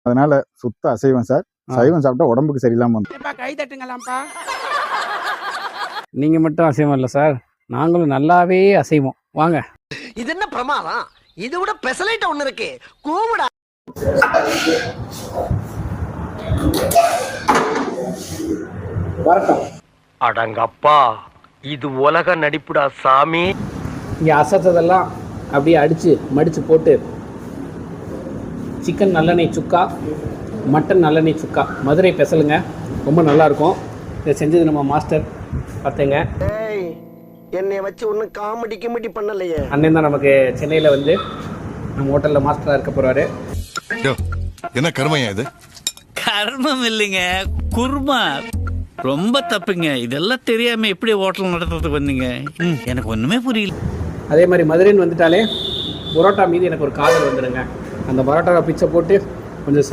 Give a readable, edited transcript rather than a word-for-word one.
அதனால சுத்த அசைவம் சார். சைவம் சாப்பிட்டா உடம்புக்கு சரியில்லாம வந்து. கை தட்டுங்களாம்ப்பா. நீங்க மட்டும் அசைவம் இல்லை சார், நாங்களும் நல்லாவே அசைவோம். வாங்க. இது என்ன பிரமாதம்? இது விட பெசலைட் ஒண்ணு இருக்கு. கூவுடா. வரட்டும். அடங்கப்பா, இது உலக நடிப்புடா சாமி. இங்கே அசைச்சதெல்லாம் அப்படியே அடித்து மடித்து போட்டு சிக்கன் நல்லெண்ணெய் சுக்கா, மட்டன் நல்லெண்ணெய் சுக்கா, மதுரை பெசலுங்க, ரொம்ப நல்லாயிருக்கும். இதை செஞ்சது நம்ம மாஸ்டர் பார்த்தேங்க. என்னை வச்சு ஒன்றும் காமெடி கிமெடி பண்ணலையே. அண்ணன் தான் நமக்கு சென்னையில் வந்து நம்ம ஹோட்டலில் மாஸ்டராக இருக்க போகிறாரு. என்ன கர்மையா இது? கர்மம் இல்லைங்க, குருமா. ரொம்ப தப்புங்க. இதெல்லாம் தெரியாம எப்படி ஹோட்டல் நடத்துறதுக்கு வந்தீங்க? எனக்கு ஒண்ணுமே புரியல. அதே மாதிரி மதுரைன்னு வந்துட்டாலே பரோட்டா மீது எனக்கு ஒரு காதல் வந்துடுங்க. அந்த பரோட்டாவை பிச்சை போட்டு கொஞ்சம்